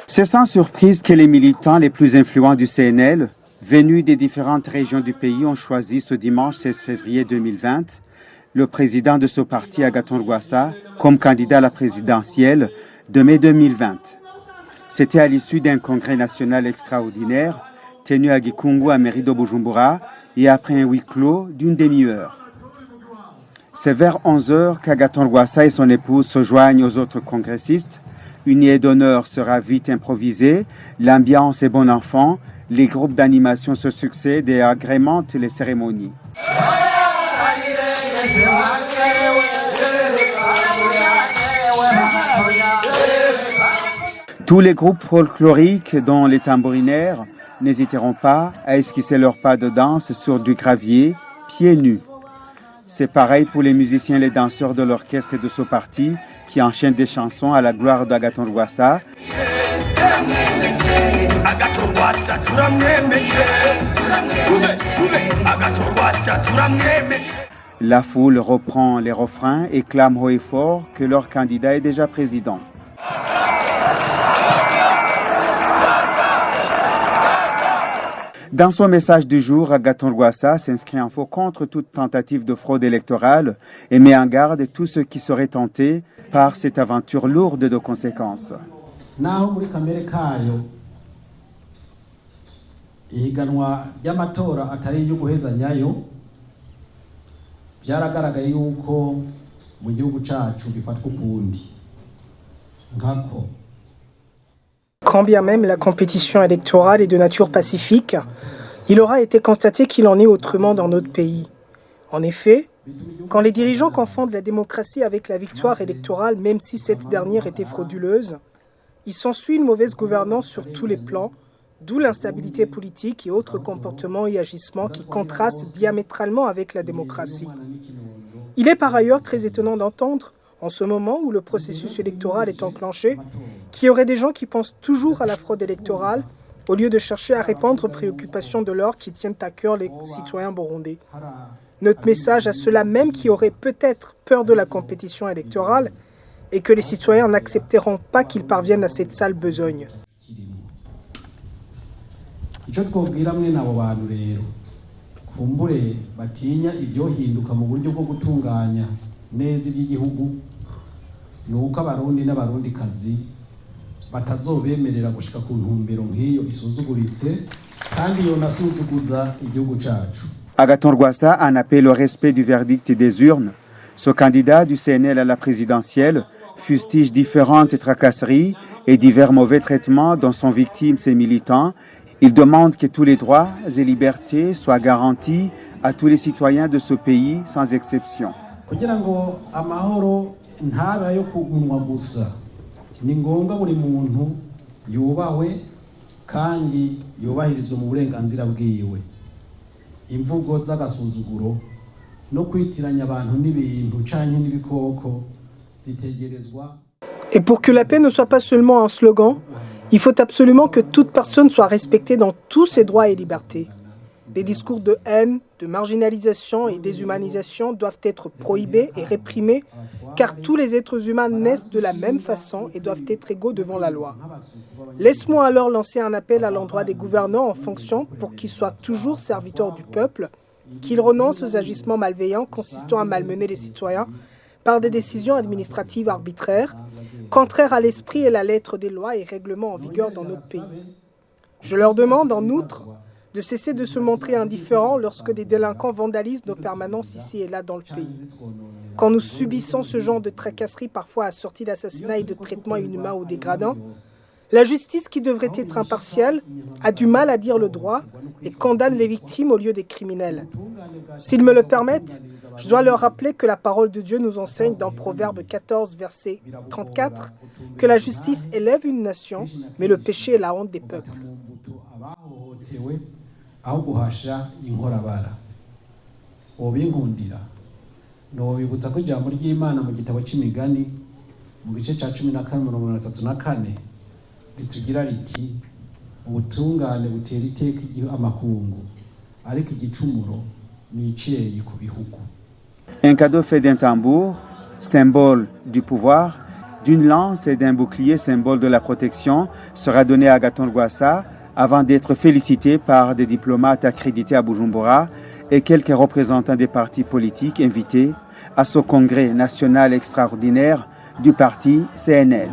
C'est sans surprise que les militants les plus influents du CNL, venus des différentes régions du pays, ont choisi ce dimanche 16 février 2020 le président de ce parti, Agathon Rwasa, comme candidat à la présidentielle de mai 2020. C'était à l'issue d'un congrès national extraordinaire tenu à Gikungu, à mairie de Bujumbura, et après un huis clos d'une demi-heure. C'est vers 11h qu'Agathon Rwasa et son épouse se joignent aux autres congressistes. Une aide d'honneur sera vite improvisée, l'ambiance est bon enfant, les groupes d'animation se succèdent et agrémentent les cérémonies. Tous les groupes folkloriques, dont les tambourinaires, n'hésiteront pas à esquisser leurs pas de danse sur du gravier, pieds nus. C'est pareil pour les musiciens et les danseurs de l'orchestre de ce parti qui enchaînent des chansons à la gloire d'Agathon Rwasa. La foule reprend les refrains et clame haut et fort que leur candidat est déjà président. Dans son message du jour, Agathon Rwasa s'inscrit en faux contre toute tentative de fraude électorale et met en garde tous ceux qui seraient tentés par cette aventure lourde de conséquences. Naho muri kamere kayo ihiganwa ry'amatora atari yo guhezanyayo byaragaragaye yuko mu gihugu cacu bifatwa ukundi nkako. Quand bien même la compétition électorale est de nature pacifique, il aura été constaté qu'il en est autrement dans notre pays. En effet, quand les dirigeants confondent la démocratie avec la victoire électorale, même si cette dernière était frauduleuse, il s'ensuit une mauvaise gouvernance sur tous les plans, d'où l'instabilité politique et autres comportements et agissements qui contrastent diamétralement avec la démocratie. Il est par ailleurs très étonnant d'entendre, en ce moment où le processus électoral est enclenché, qu'il y aurait des gens qui pensent toujours à la fraude électorale au lieu de chercher à répondre aux préoccupations de l'or qui tiennent à cœur les citoyens burundais. Notre message à ceux-là même qui auraient peut-être peur de la compétition électorale est que les citoyens n'accepteront pas qu'ils parviennent à cette sale besogne. Ico twobwira mwe nabo bantu rero kumbure batinya ivyohinduka mu buryo bwo gutunganya neza iby'igihugu nuko abarundi n'abarundikazi batazobemerera gushika ku ntumbero nk'iyo isuzuguritse kandi yo nasuzuguza igihugu cacu. Agathon Rwasa en appelle au respect du verdict des urnes. Ce candidat du CNL à la présidentielle fustige différentes tracasseries et divers mauvais traitements dont sont victimes ses militants. Il demande que tous les droits et libertés soient garantis à tous les citoyens de ce pays sans exception. Kugira ngo amahoro ntabe yo kugunwa gusa ni ngombwa buri muntu yubahwe kandi yubahirizwe mu burenganzira bwiwe. Imvugo z'agasuzuguro no kwitiranya abantu n'ibintu canke n'ibikoko zitegerezwa. Et pour que la paix ne soit pas seulement un slogan, il faut absolument que toute personne soit respectée dans tous ses droits et libertés. Les discours de haine, de marginalisation et déshumanisation doivent être prohibés et réprimés, car tous les êtres humains naissent de la même façon et doivent être égaux devant la loi. Laisse-moi alors lancer un appel à l'endroit des gouvernants en fonction pour qu'ils soient toujours serviteurs du peuple, qu'ils renoncent aux agissements malveillants consistant à malmener les citoyens par des décisions administratives arbitraires, contraires à l'esprit et la lettre des lois et règlements en vigueur dans notre pays. Je leur demande en outre de cesser de se montrer indifférents lorsque des délinquants vandalisent nos permanences ici et là dans le pays. Quand nous subissons ce genre de tracasseries parfois assorties d'assassinats et de traitements inhumains ou dégradants, la justice qui devrait être impartiale a du mal à dire le droit et condamne les victimes au lieu des criminels. S'ils me le permettent, je dois leur rappeler que la parole de Dieu nous enseigne dans Proverbe 14, verset 34, que la justice élève une nation, mais le péché est la honte des peuples. Aho guhasha inkorabara obinkundira nobibutsa ko ijambo ry'Imana mu gitabo c'imigani mu gice ca 14:34 ritugira riti ubutungane butera iteka amakungu ariko igicumuro ni icireyi ku bihugu. Un cadeau fait d'un tambour, symbole du pouvoir, d'une lance et d'un bouclier, symbole de la protection, sera donné à Agathon Rwasa avant d'être félicité par des diplomates accrédités à Bujumbura et quelques représentants des partis politiques invités à ce congrès national extraordinaire du parti CNL.